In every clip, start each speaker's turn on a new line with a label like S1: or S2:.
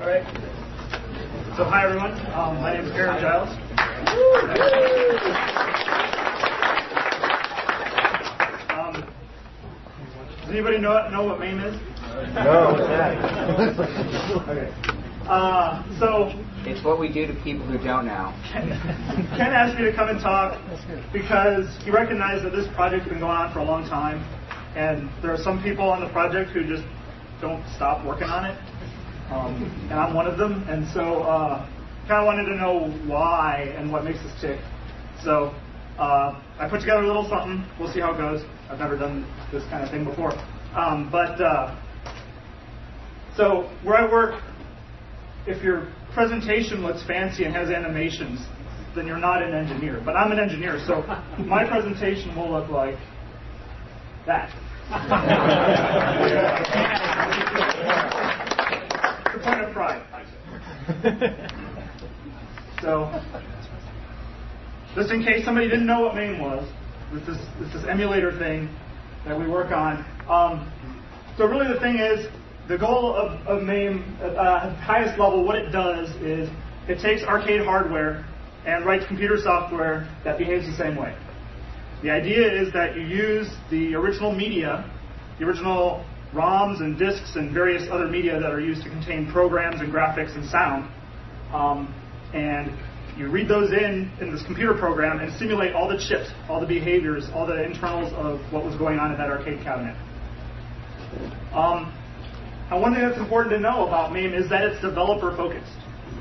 S1: All right. So hi everyone. My name is Giles. Does anybody know what MAME is?
S2: No, what's that?
S1: Okay. So
S3: it's what we do to people who don't know.
S1: Ken asked me to come and talk because he recognized that this project's been going on for a long time, and there are some people on the project who just don't stop working on it, and I'm one of them. And so kind of wanted to know why and what makes us tick. So I put together a little something. We'll see how it goes. I've never done this kind of thing before. So where I work, if your presentation looks fancy and has animations, then you're not an engineer. But I'm an engineer, so my presentation will look like that. It's a point of pride. So, just in case somebody didn't know what MAME was, this emulator thing that we work on. So really the thing is, the goal of MAME at the highest level, what it does is it takes arcade hardware and writes computer software that behaves the same way. The idea is that you use the original media, the original ROMs and disks and various other media that are used to contain programs and graphics and sound, and you read those in this computer program and simulate all the chips, all the behaviors, all the internals of what was going on in that arcade cabinet. And one thing that's important to know about MAME is that it's developer-focused.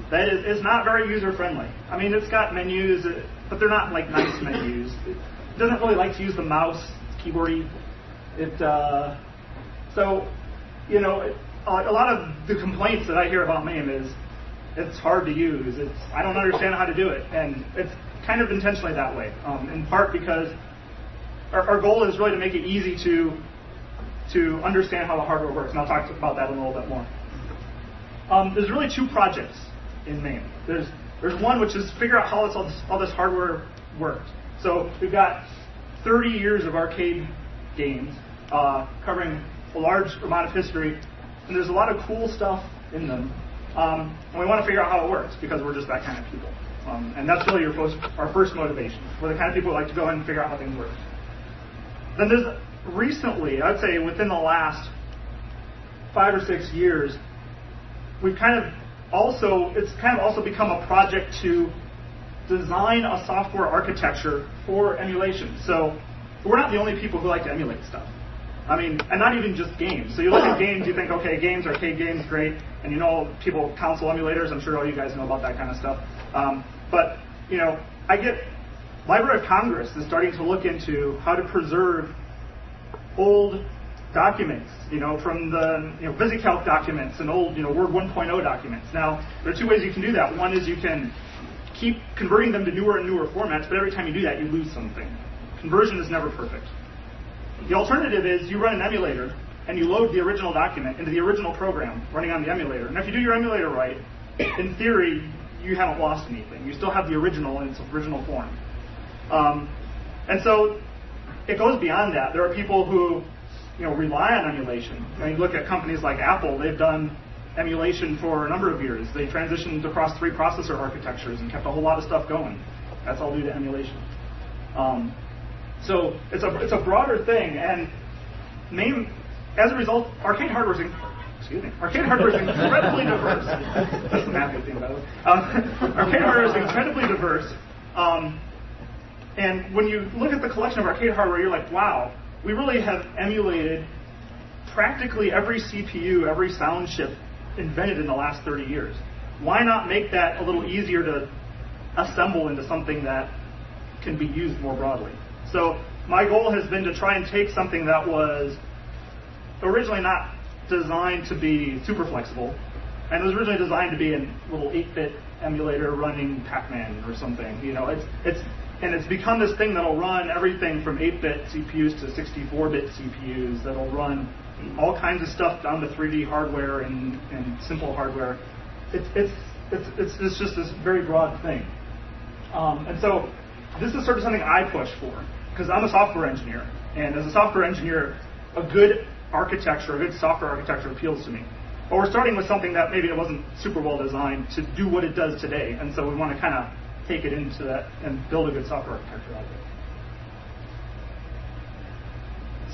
S1: That is, it's not very user-friendly. I mean, it's got menus, but they're not like nice menus. It doesn't really like to use the mouse. It's keyboardy. A lot of the complaints that I hear about MAME is it's hard to use. I don't understand how to do it, and it's kind of intentionally that way. In part because our goal is really to make it easy to understand how the hardware works, and I'll talk about that in a little bit more. There's really two projects in MAME. There's one which is figure out how all this hardware works. So we've got 30 years of arcade games covering a large amount of history, and there's a lot of cool stuff in them. And we want to figure out how it works because we're just that kind of people. And that's really our first motivation. We're the kind of people who like to go in and figure out how things work. Then there's recently, I'd say within the last 5 or 6 years, it's kind of also become a project to design a software architecture for emulation. So we're not the only people who like to emulate stuff. I mean, and not even just games. So you look at games, you think, okay, games, arcade games, great. And you know people, console emulators, I'm sure all you guys know about that kind of stuff. But Library of Congress is starting to look into how to preserve old documents, from the VisiCalc documents and old Word 1.0 documents. Now, there are two ways you can do that. One is you can keep converting them to newer and newer formats, but every time you do that, you lose something. Conversion is never perfect. The alternative is you run an emulator and you load the original document into the original program running on the emulator. And if you do your emulator right, in theory, you haven't lost anything. You still have the original in its original form. And so it goes beyond that. There are people who rely on emulation. You look at companies like Apple, they've done emulation for a number of years. They transitioned across 3 processor architectures and kept a whole lot of stuff going. That's all due to emulation. So it's a broader thing, and as a result, arcade hardware is incredibly diverse. That's the math thing, by the way. Arcade hardware is incredibly diverse, and when you look at the collection of arcade hardware, you're like, wow, we really have emulated practically every CPU, every sound chip invented in the last 30 years. Why not make that a little easier to assemble into something that can be used more broadly? So my goal has been to try and take something that was originally not designed to be super flexible, and it was originally designed to be a little 8-bit emulator running Pac-Man or something. It's become this thing that'll run everything from 8-bit CPUs to 64-bit CPUs. That'll run all kinds of stuff down to 3D hardware and simple hardware. It's just this very broad thing. And so this is sort of something I push for, because I'm a software engineer. And as a software engineer, a good architecture, a good software architecture appeals to me. But we're starting with something that maybe it wasn't super well designed to do what it does today, and so we want to kind of take it into that and build a good software architecture out of it.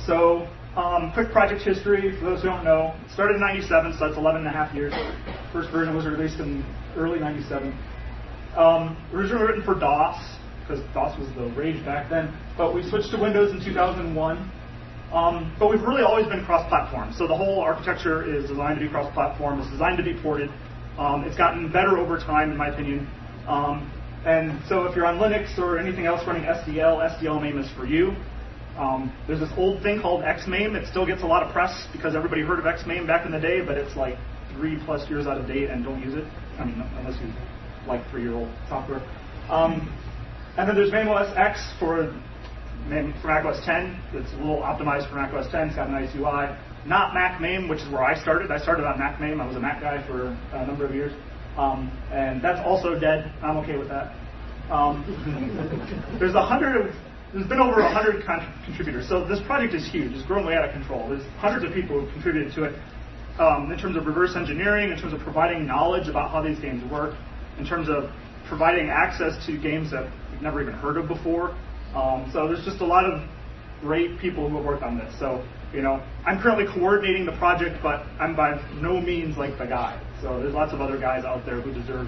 S1: So, quick project history, for those who don't know. It started in 97, so that's 11 and a half years. First version was released in early 97. Originally written for DOS, because DOS was the rage back then, but we switched to Windows in 2001. But we've really always been cross-platform. So the whole architecture is designed to be cross-platform. It's designed to be ported. It's gotten better over time, in my opinion. And so if you're on Linux or anything else running SDL MAME is for you. There's this old thing called XMAME. It still gets a lot of press because everybody heard of XMAME back in the day, but it's like 3+ years out of date and don't use it. I mean, unless you like 3-year-old software. And then there's MAME-OS X for Mac OS 10. It's a little optimized for Mac OS 10. It's got a nice UI. Not Mac MAME, which is where I started. I started on Mac MAME. I was a Mac guy for a number of years. And that's also dead. I'm okay with that. There's been over 100 contributors. So this project is huge. It's grown way out of control. There's hundreds of people who have contributed to it in terms of reverse engineering, in terms of providing knowledge about how these games work, in terms of providing access to games that we've never even heard of before. So there's just a lot of great people who have worked on this. So, I'm currently coordinating the project, but I'm by no means like the guy. So there's lots of other guys out there who deserve,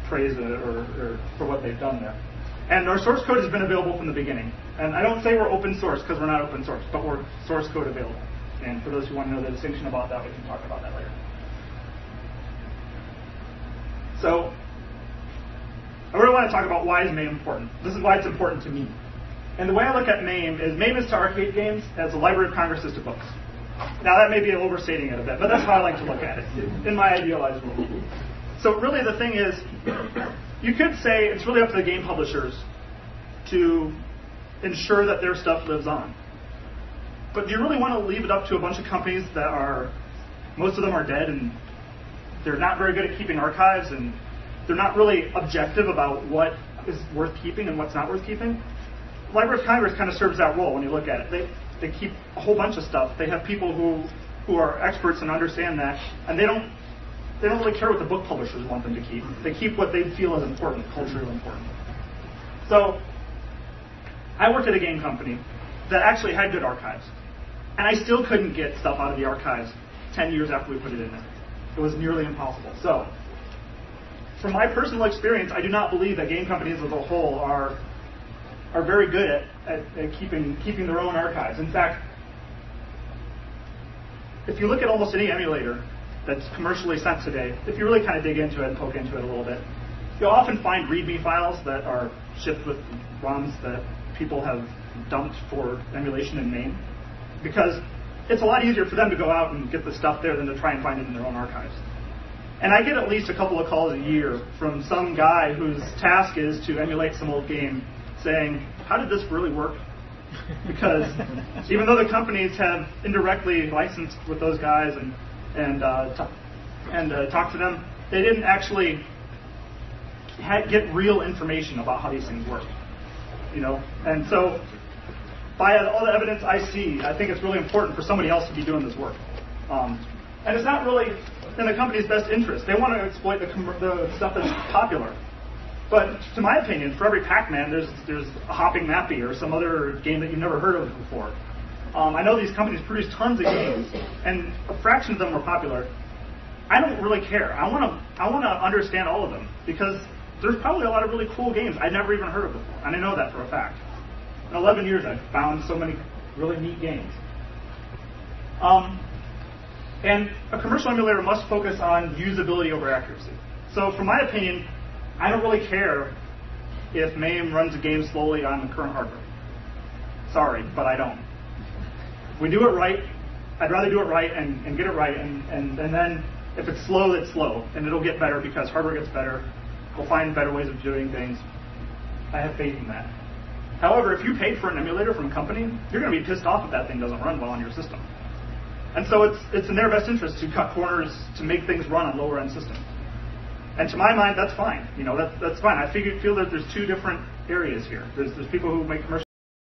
S1: praise or for what they've done there. And our source code has been available from the beginning. And I don't say we're open source because we're not open source, but we're source code available. And for those who want to know the distinction about that, we can talk about that later. So I really want to talk about why is MAME important. This is why it's important to me. And the way I look at MAME is to arcade games as the Library of Congress is to books. Now that may be overstating it a bit, but that's how I like to look at it in my idealized world. So really the thing is, you could say it's really up to the game publishers to ensure that their stuff lives on. But do you really want to leave it up to a bunch of companies that most of them are dead, and they're not very good at keeping archives, and they're not really objective about what is worth keeping and what's not worth keeping? The Library of Congress kind of serves that role when you look at it. They keep a whole bunch of stuff. They have people who are experts and understand that, and they don't really care what the book publishers want them to keep. They keep what they feel is important, culturally important. So I worked at a game company that actually had good archives, and I still couldn't get stuff out of the archives 10 years after we put it in there. It was nearly impossible. So from my personal experience, I do not believe that game companies as a whole are very good at keeping their own archives. In fact, if you look at almost any emulator that's commercially sent today, if you really kind of dig into it and poke into it a little bit, you'll often find README files that are shipped with ROMs that people have dumped for emulation in MAME, because it's a lot easier for them to go out and get the stuff there than to try and find it in their own archives. And I get at least a couple of calls a year from some guy whose task is to emulate some old game saying, how did this really work? Because even though the companies have indirectly licensed with those guys and talked to them, they didn't actually get real information about how these things work. And so by all the evidence I see, I think it's really important for somebody else to be doing this work. And it's not really in the company's best interest. They want to exploit the stuff that's popular. But to my opinion, for every Pac-Man, there's a hopping Mappy or some other game that you've never heard of before. I know these companies produce tons of games, and a fraction of them are popular. I don't really care. I want to understand all of them, because there's probably a lot of really cool games I'd never even heard of before, and I know that for a fact. In 11 years, I've found so many really neat games. And a commercial emulator must focus on usability over accuracy. So from my opinion, I don't really care if MAME runs a game slowly on the current hardware. Sorry, but I don't. If we do it right, I'd rather do it right and get it right, and then if it's slow, it's slow, and it'll get better because hardware gets better. We'll find better ways of doing things. I have faith in that. However, if you paid for an emulator from a company, you're going to be pissed off if that thing doesn't run well on your system. And so it's in their best interest to cut corners to make things run on lower-end systems. And to my mind, that's fine. That's fine. I feel that there's two different areas here. There's people who make commercial